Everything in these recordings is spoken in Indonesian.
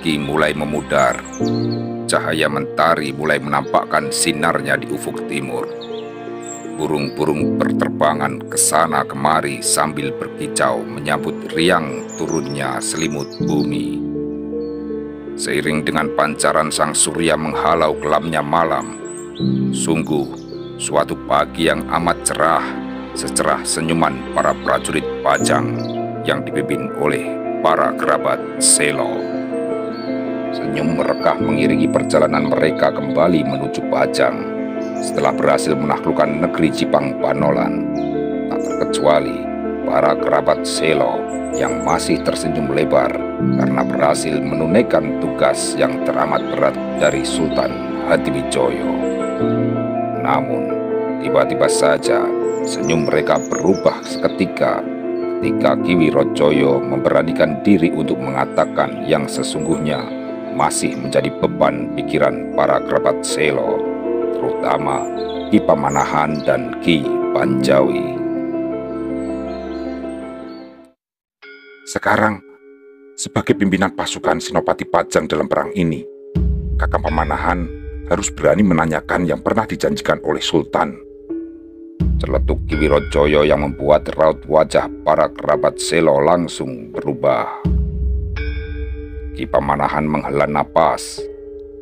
pagi mulai memudar. Cahaya mentari mulai menampakkan sinarnya di ufuk timur. Burung-burung berterbangan ke sana kemari sambil berkicau menyambut riang turunnya selimut bumi. Seiring dengan pancaran sang surya menghalau kelamnya malam, sungguh suatu pagi yang amat cerah, secerah senyuman para prajurit Pajang yang dipimpin oleh para kerabat Selo. Senyum merekah mengiringi perjalanan mereka kembali menuju Pajang setelah berhasil menaklukkan negeri Jipang Panolan. Tak terkecuali para kerabat Selo yang masih tersenyum lebar karena berhasil menunaikan tugas yang teramat berat dari Sultan Hadiwijaya. Namun, tiba-tiba saja senyum mereka berubah seketika ketika Ki Wirojaya memberanikan diri untuk mengatakan yang sesungguhnya masih menjadi beban pikiran para kerabat Selo, terutama Ki Pamanahan dan Ki Panjawi. Sekarang, sebagai pimpinan pasukan Senopati Pajang dalam perang ini, Kakang Pamanahan harus berani menanyakan yang pernah dijanjikan oleh Sultan. Celetuk Ki Wirojaya yang membuat raut wajah para kerabat Selo langsung berubah. Ki Pamanahan menghela napas,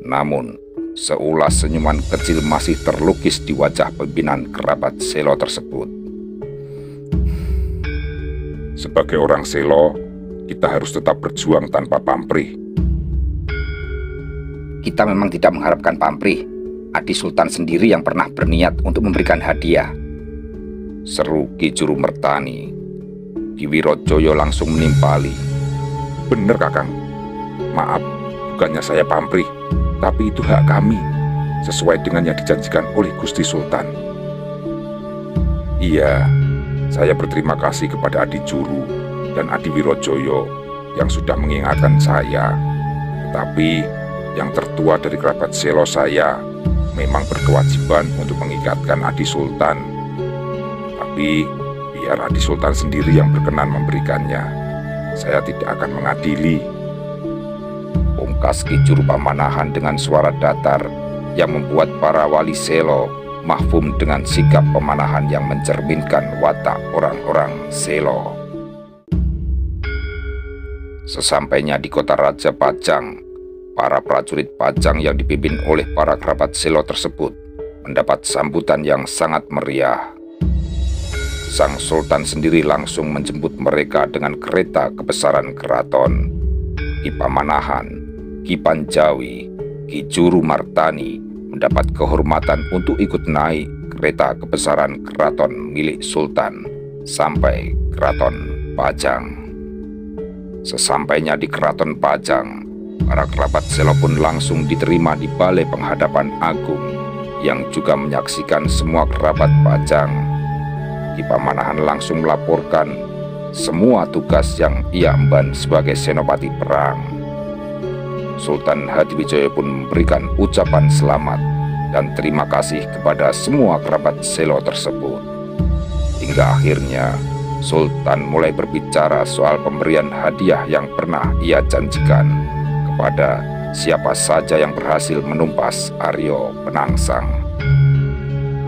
namun seulas senyuman kecil masih terlukis di wajah pimpinan kerabat Selo tersebut. Sebagai orang Selo, kita harus tetap berjuang tanpa pamrih. Kita memang tidak mengharapkan pamrih. Adi Sultan sendiri yang pernah berniat untuk memberikan hadiah, seru Ki Juru Mertani. Ki Wirojaya langsung menimpali. Benar, Kakang. Maaf, bukannya saya pamrih, tapi itu hak kami, sesuai dengan yang dijanjikan oleh Gusti Sultan. Iya, saya berterima kasih kepada Adi Juru dan Adi Wirojaya yang sudah mengingatkan saya. Tetapi yang tertua dari kerabat Selo saya memang berkewajiban untuk mengikatkan Adi Sultan. Tapi biar Adi Sultan sendiri yang berkenan memberikannya. Saya tidak akan mengadili. Pungkas Ki Juru Pamanahan dengan suara datar yang membuat para wali Selo mahfum dengan sikap pemanahan yang mencerminkan watak orang-orang Selo. Sesampainya di kota Raja Pajang, para prajurit Pajang yang dipimpin oleh para kerabat Selo tersebut mendapat sambutan yang sangat meriah. Sang Sultan sendiri langsung menjemput mereka dengan kereta kebesaran keraton. Ki Pamanahan, Ki Panjawi, Ki Juru Martani mendapat kehormatan untuk ikut naik kereta kebesaran keraton milik Sultan sampai keraton Pajang. Sesampainya di keraton Pajang, para kerabat Selo pun langsung diterima di Balai Penghadapan Agung yang juga menyaksikan semua kerabat Pajang. Ki Pamanahan langsung melaporkan semua tugas yang ia emban sebagai senopati perang. Sultan Hadiwijaya pun memberikan ucapan selamat dan terima kasih kepada semua kerabat Selo tersebut. Hingga akhirnya Sultan mulai berbicara soal pemberian hadiah yang pernah ia janjikan kepada siapa saja yang berhasil menumpas Aryo Penangsang.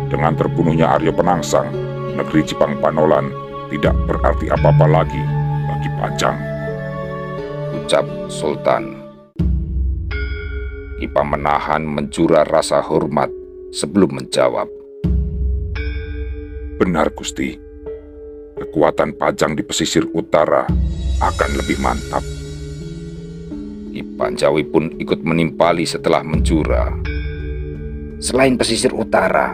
Dengan terbunuhnya Aryo Penangsang, negeri Jipang Panolan tidak berarti apa-apa lagi bagi Pajang, ucap Sultan. Ki Pamanahan menjura rasa hormat sebelum menjawab. Benar, Gusti. Kekuatan Pajang di pesisir utara akan lebih mantap. Ki Panjawi pun ikut menimpali setelah menjura. Selain pesisir utara,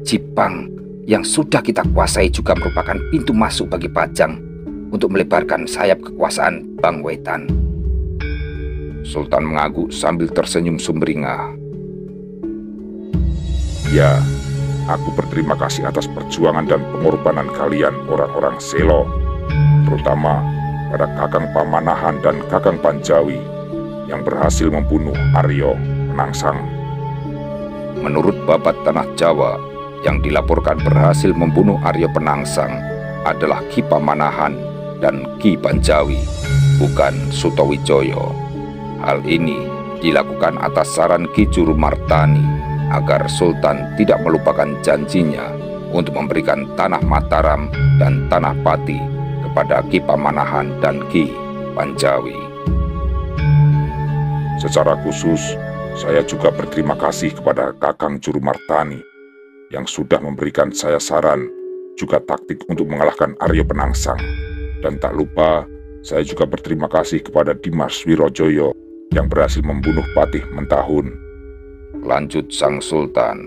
Jipang yang sudah kita kuasai juga merupakan pintu masuk bagi Pajang untuk melebarkan sayap kekuasaan Bang Wetan. Sultan mengangguk sambil tersenyum sumringah. Ya, aku berterima kasih atas perjuangan dan pengorbanan kalian orang-orang Selo, terutama pada Kakang Pamanahan dan Kakang Panjawi yang berhasil membunuh Aryo Penangsang. Menurut Babat Tanah Jawa, yang dilaporkan berhasil membunuh Aryo Penangsang adalah Ki Pamanahan dan Ki Panjawi, bukan Sutawijaya. Hal ini dilakukan atas saran Ki Juru Martani agar Sultan tidak melupakan janjinya untuk memberikan tanah Mataram dan tanah Pati kepada Ki Pamanahan dan Ki Panjawi. Secara khusus, saya juga berterima kasih kepada Kakang Juru Martani yang sudah memberikan saya saran juga taktik untuk mengalahkan Arya Penangsang. Dan tak lupa, saya juga berterima kasih kepada Dimas Wirojoyo yang berhasil membunuh Patih Mentahun. Lanjut sang Sultan.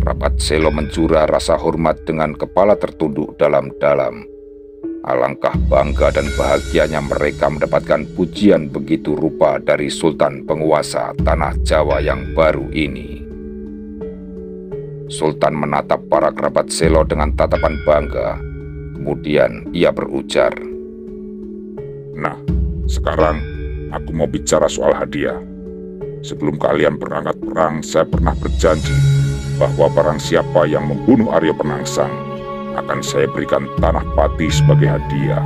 Rapat Selo mencurah rasa hormat dengan kepala tertunduk dalam-dalam. Alangkah bangga dan bahagianya mereka mendapatkan pujian begitu rupa dari Sultan penguasa tanah Jawa yang baru ini. Sultan menatap para kerabat Selo dengan tatapan bangga. Kemudian ia berujar, "Nah, sekarang aku mau bicara soal hadiah. Sebelum kalian berangkat perang, saya pernah berjanji bahwa barang siapa yang membunuh Arya Penangsang akan saya berikan tanah Pati sebagai hadiah.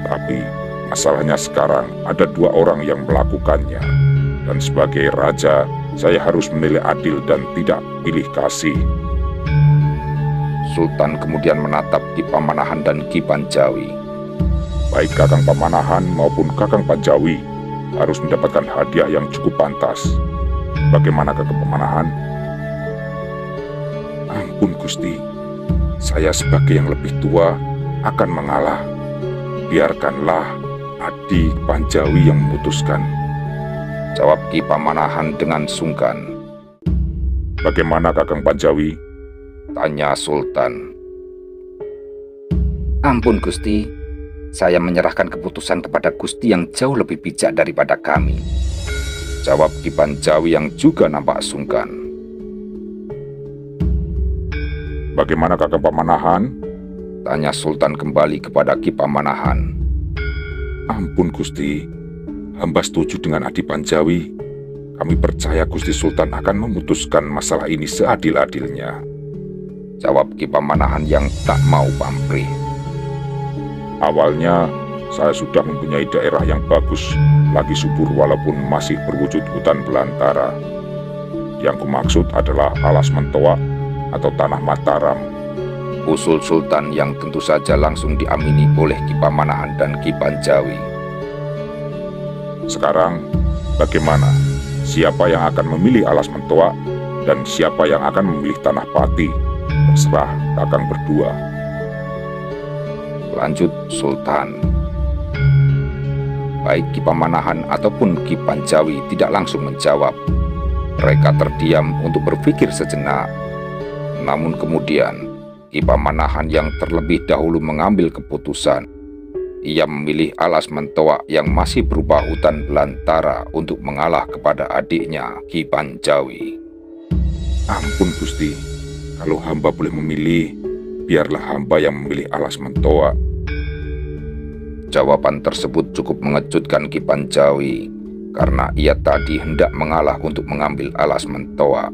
Tapi masalahnya sekarang ada 2 orang yang melakukannya. Dan sebagai raja, saya harus menilai adil dan tidak pilih kasih." Sultan kemudian menatap Ki Pamanahan dan Ki Panjawi. Baik Kakang Pamanahan maupun Kakang Panjawi harus mendapatkan hadiah yang cukup pantas. Bagaimana Kakang Pamanahan? Ampun Gusti, saya sebagai yang lebih tua akan mengalah. Biarkanlah Adi Panjawi yang memutuskan, jawab Ki Pamanahan dengan sungkan. Bagaimana Kakang Panjawi? Tanya Sultan. Ampun Gusti, saya menyerahkan keputusan kepada Gusti yang jauh lebih bijak daripada kami, jawab Ki Panjawi yang juga nampak sungkan. Bagaimana Kakang Pamanahan? Tanya Sultan kembali kepada Ki Pamanahan. Ampun Gusti, hamba setuju dengan Adi Panjawi. Kami percaya Gusti Sultan akan memutuskan masalah ini seadil-adilnya, jawab Ki Pamanahan yang tak mau pamrih. Awalnya, saya sudah mempunyai daerah yang bagus, lagi subur walaupun masih berwujud hutan belantara. Yang kumaksud adalah Alas Mentoa atau Tanah Mataram. Usul Sultan yang tentu saja langsung diamini oleh Ki Pamanahan dan Ki Panjawi. Sekarang, bagaimana? Siapa yang akan memilih Alas Mentoa dan siapa yang akan memilih Tanah Pati? Terserah Kakang berdua. Lanjut Sultan. Baik Ki Pamanahan ataupun Ki Panjawi tidak langsung menjawab. Mereka terdiam untuk berpikir sejenak. Namun kemudian Ki Pamanahan yang terlebih dahulu mengambil keputusan. Ia memilih Alas Mentoa yang masih berupa hutan belantara untuk mengalah kepada adiknya Ki Panjawi. Ampun Gusti, kalau hamba boleh memilih, biarlah hamba yang memilih Alas Mentoa. Jawaban tersebut cukup mengejutkan Ki Panjawi, karena ia tadi hendak mengalah untuk mengambil Alas Mentoa,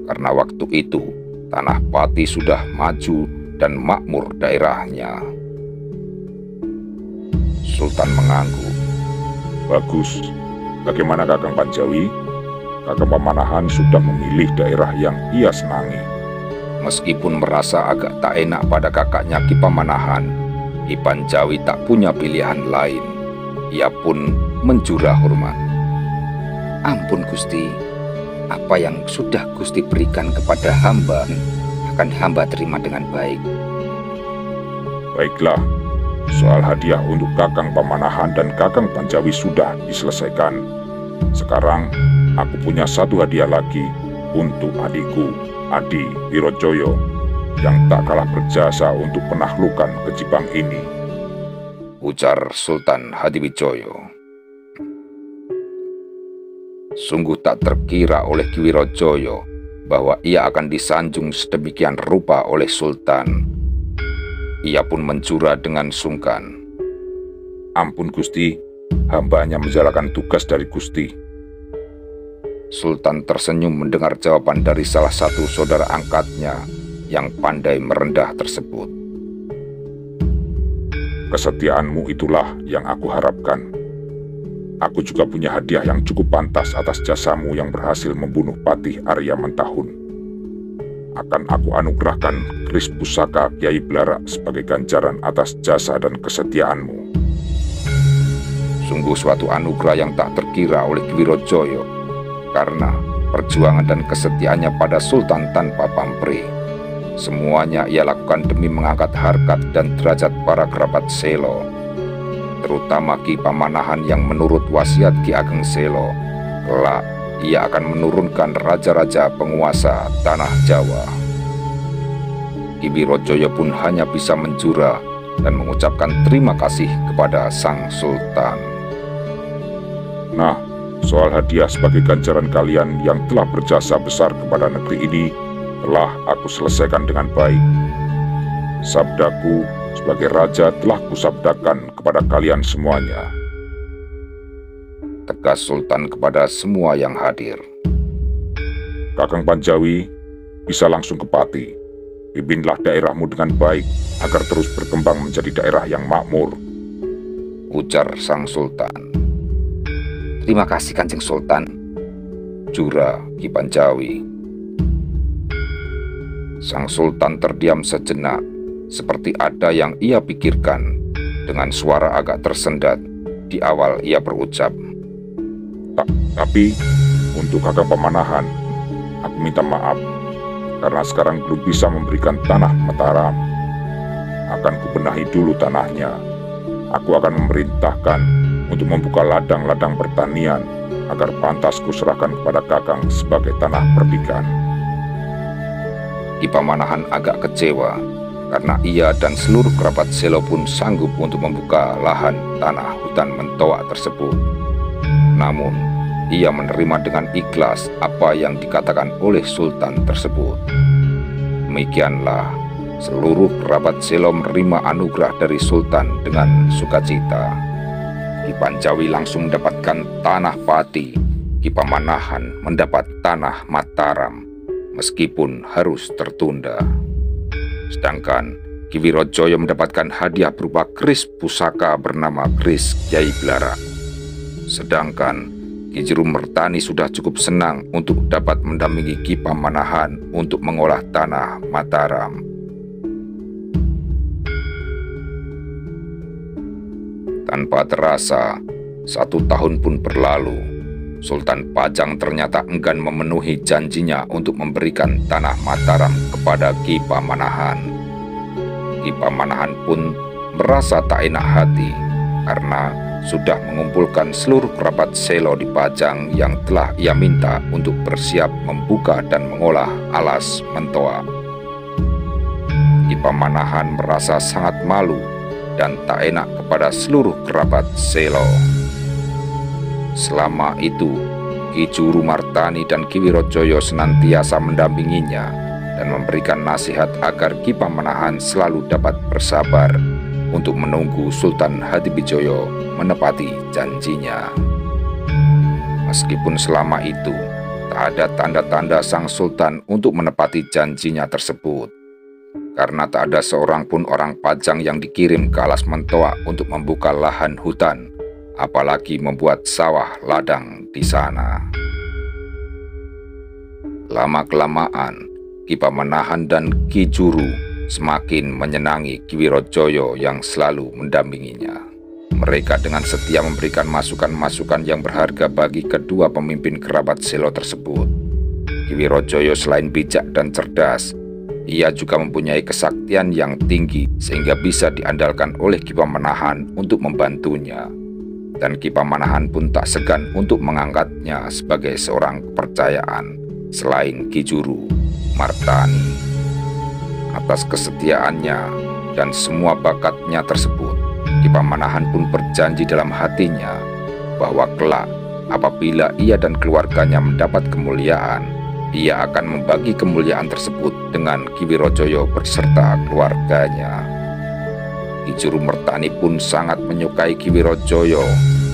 karena waktu itu Tanah Pati sudah maju dan makmur daerahnya. Sultan mengangguk. Bagus. Bagaimana Kakang Panjawi? Kakang Pamanahan sudah memilih daerah yang ia senangi. Meskipun merasa agak tak enak pada kakaknya Ki Pamanahan, Ki Panjawi tak punya pilihan lain. Ia pun menjurah hormat. Ampun Gusti, apa yang sudah Gusti berikan kepada hamba akan hamba terima dengan baik. Baiklah, soal hadiah untuk Kakang Pamanahan dan Kakang Panjawi sudah diselesaikan. Sekarang, aku punya satu hadiah lagi untuk adikku, Adi Wirojoyo, yang tak kalah berjasa untuk penaklukan ke Jipang ini, ujar Sultan Hadiwijoyo. Sungguh tak terkira oleh Ki Wirojoyo bahwa ia akan disanjung sedemikian rupa oleh Sultan. Ia pun menjura dengan sungkan. Ampun Gusti, hamba hanya menjalankan tugas dari Gusti. Sultan tersenyum mendengar jawaban dari salah satu saudara angkatnya yang pandai merendah tersebut. Kesetiaanmu itulah yang aku harapkan. Aku juga punya hadiah yang cukup pantas atas jasamu yang berhasil membunuh Patih Arya Mentahun. Akan aku anugerahkan keris pusaka Kiai Blara sebagai ganjaran atas jasa dan kesetiaanmu. Sungguh suatu anugerah yang tak terkira oleh Ki Wirojoyo, karena perjuangan dan kesetiaannya pada Sultan tanpa pamrih. Semuanya ia lakukan demi mengangkat harkat dan derajat para kerabat Selo, terutama Ki Pamanahan yang menurut wasiat Ki Ageng Selo, kelak ia akan menurunkan raja-raja penguasa tanah Jawa. Ki Wirojoyo pun hanya bisa menjura dan mengucapkan terima kasih kepada Sang Sultan. Nah, soal hadiah sebagai ganjaran kalian yang telah berjasa besar kepada negeri ini telah aku selesaikan dengan baik. Sabdaku sebagai raja telah kusabdakan kepada kalian semuanya. Tegas Sultan kepada semua yang hadir. Kakang Panjawi bisa langsung ke Pati. Pimpinlah daerahmu dengan baik agar terus berkembang menjadi daerah yang makmur, ujar Sang Sultan. Terima kasih Kanjeng Sultan, jura Ki Panjawi. Sang Sultan terdiam sejenak, seperti ada yang ia pikirkan. Dengan suara agak tersendat, di awal ia berucap, Tapi untuk Kakang Pamanahan, aku minta maaf karena sekarang belum bisa memberikan tanah Mataram. Akan kubenahi dulu tanahnya. Aku akan memerintahkan untuk membuka ladang-ladang pertanian agar pantas kuserahkan kepada Kakang sebagai tanah perdikan. Ki Pamanahan agak kecewa karena ia dan seluruh kerabat Selo pun sanggup untuk membuka lahan tanah hutan Mentoa tersebut. Namun, ia menerima dengan ikhlas apa yang dikatakan oleh Sultan tersebut. Demikianlah, seluruh kerabat Selo menerima anugerah dari Sultan dengan sukacita. Ki Panjawi langsung mendapatkan tanah Pati, Ki Pamanahan mendapat tanah Mataram, meskipun harus tertunda. Sedangkan Ki Wirojoyo mendapatkan hadiah berupa keris pusaka bernama keris Kiai Blara. Sedangkan Ki Juru Mertani sudah cukup senang untuk dapat mendampingi Ki Pamanahan untuk mengolah tanah Mataram. Tanpa terasa, 1 tahun pun berlalu. Sultan Pajang ternyata enggan memenuhi janjinya untuk memberikan tanah Mataram kepada Ki Pamanahan. Ki Pamanahan pun merasa tak enak hati karena sudah mengumpulkan seluruh kerabat Selo di Pajang yang telah ia minta untuk bersiap membuka dan mengolah alas Mentoa. Ki Pamanahan merasa sangat malu dan tak enak kepada seluruh kerabat Selo. Selama itu, Ki Juru Martani dan Ki Wirojoyo senantiasa mendampinginya dan memberikan nasihat agar Ki Pamanahan selalu dapat bersabar untuk menunggu Sultan Hadibijoyo menepati janjinya. Meskipun selama itu tak ada tanda-tanda Sang Sultan untuk menepati janjinya tersebut, karena tak ada seorang pun orang Pajang yang dikirim ke alas Mentoa untuk membuka lahan hutan, apalagi membuat sawah ladang di sana. Lama-kelamaan, Ki Pamanahan dan Ki Juru semakin menyenangi Ki Wirojoyo yang selalu mendampinginya. Mereka dengan setia memberikan masukan-masukan yang berharga bagi kedua pemimpin kerabat Selo tersebut. Ki Wirojoyo selain bijak dan cerdas, ia juga mempunyai kesaktian yang tinggi sehingga bisa diandalkan oleh Ki Pamanahan untuk membantunya. Dan Ki Pamanahan pun tak segan untuk mengangkatnya sebagai seorang kepercayaan selain Ki Juru Martani. Atas kesetiaannya dan semua bakatnya tersebut, Ki Pamanahan pun berjanji dalam hatinya bahwa kelak apabila ia dan keluarganya mendapat kemuliaan, ia akan membagi kemuliaan tersebut dengan Ki Wirojoyo beserta keluarganya. Ki Juru Mertani pun sangat menyukai Ki Wirojoyo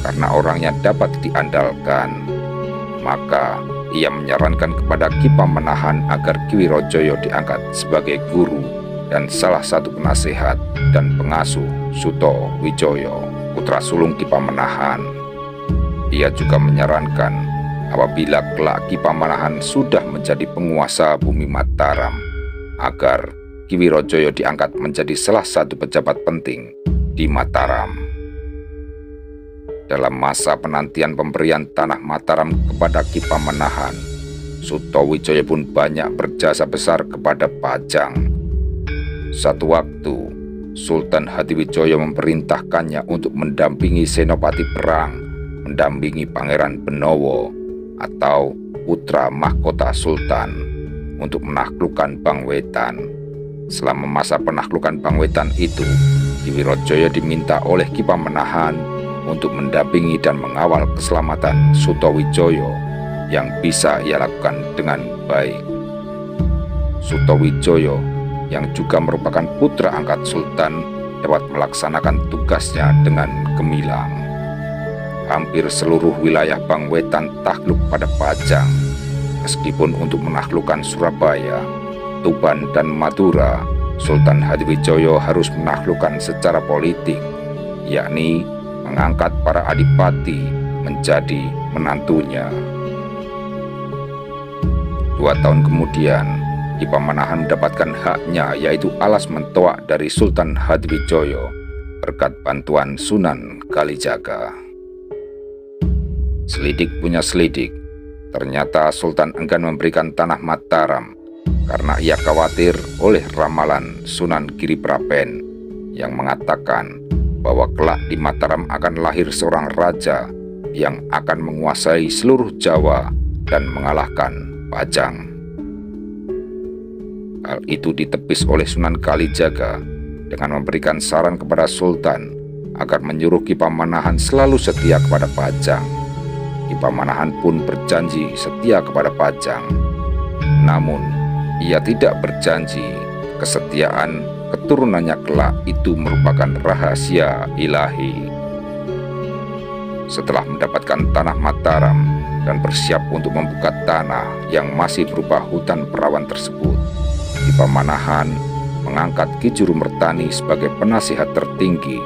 karena orangnya dapat diandalkan. Maka ia menyarankan kepada Ki Pamanahan agar Ki Wirojoyo diangkat sebagai guru dan salah satu penasehat dan pengasuh Suto Wijoyo, putra sulung Ki Pamanahan. Ia juga menyarankan apabila kelak Ki Pamanahan sudah menjadi penguasa bumi Mataram, agar Ki Wirojoyo diangkat menjadi salah satu pejabat penting di Mataram. Dalam masa penantian pemberian tanah Mataram kepada Ki Pamanahan, Sutowijoyo pun banyak berjasa besar kepada Pajang. Satu waktu, Sultan Hadiwijoyo memerintahkannya untuk mendampingi senopati perang, mendampingi Pangeran Benowo atau putra mahkota Sultan untuk menaklukkan Bangwetan. Selama masa penaklukan Bangwetan itu, Ki Wirojoyo diminta oleh Ki Pamanahan untuk mendampingi dan mengawal keselamatan Sutowijoyo yang bisa ia lakukan dengan baik. Sutowijoyo yang juga merupakan putra angkat Sultan dapat melaksanakan tugasnya dengan gemilang. Hampir seluruh wilayah Bangwetan takluk pada Pajang, meskipun untuk menaklukkan Surabaya, Tuban, dan Madura, Sultan Hadiwijoyo harus menaklukkan secara politik, yakni mengangkat para adipati menjadi menantunya. 2 tahun kemudian, Ki Pamanahan mendapatkan haknya, yaitu alas mentoak dari Sultan Hadiwijoyo berkat bantuan Sunan Kalijaga. Selidik punya selidik, ternyata Sultan enggan memberikan tanah Mataram karena ia khawatir oleh ramalan Sunan Giriprapen yang mengatakan bahwa kelak di Mataram akan lahir seorang raja yang akan menguasai seluruh Jawa dan mengalahkan Pajang. Hal itu ditepis oleh Sunan Kalijaga dengan memberikan saran kepada Sultan agar menyuruh Ki Pamanahan selalu setia kepada Pajang. Ki Pamanahan pun berjanji setia kepada Pajang. Namun, ia tidak berjanji kesetiaan keturunannya kelak itu merupakan rahasia ilahi. Setelah mendapatkan tanah Mataram dan bersiap untuk membuka tanah yang masih berupa hutan perawan tersebut, Ki Pamanahan mengangkat Ki Jurumertani sebagai penasihat tertinggi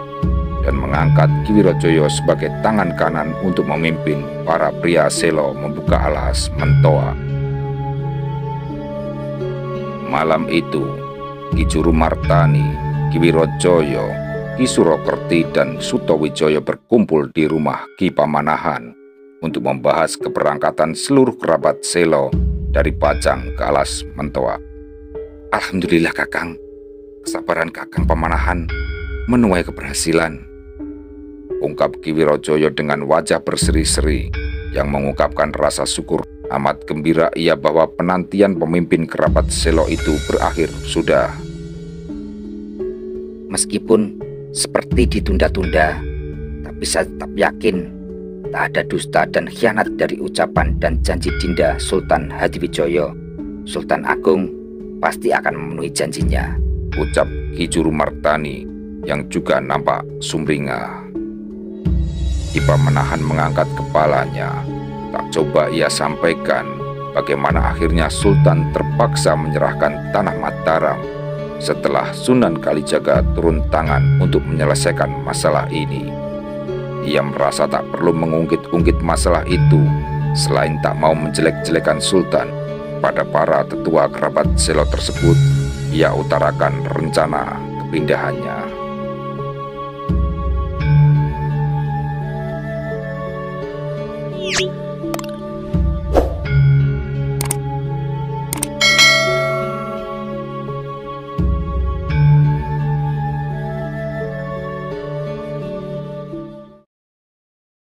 dan mengangkat Ki Wirojoyo sebagai tangan kanan untuk memimpin para pria Selo membuka alas mentoa. Malam itu, Ki Jurumartani, Ki Wirojoyo, Ki Surokerti, dan Sutowijoyo berkumpul di rumah Ki Pamanahan untuk membahas keberangkatan seluruh kerabat Selo dari Pajang ke alas mentoa. Alhamdulillah Kakang, kesabaran Kakang Pamanahan menuai keberhasilan, ungkap Ki Wirojoyo dengan wajah berseri-seri yang mengungkapkan rasa syukur. Amat gembira ia bahwa penantian pemimpin kerabat Selo itu berakhir sudah. Meskipun seperti ditunda-tunda, tapi saya tetap yakin tak ada dusta dan khianat dari ucapan dan janji Dinda Sultan Hadiwijoyo. Sultan Agung pasti akan memenuhi janjinya, ucap Ki Jurumartani yang juga nampak sumringah. Ki Pamanahan mengangkat kepalanya. Tak coba ia sampaikan bagaimana akhirnya Sultan terpaksa menyerahkan tanah Mataram setelah Sunan Kalijaga turun tangan untuk menyelesaikan masalah ini. Ia merasa tak perlu mengungkit-ungkit masalah itu, selain tak mau menjelek-jelekan Sultan. Pada para tetua kerabat Selo tersebut, ia utarakan rencana kepindahannya.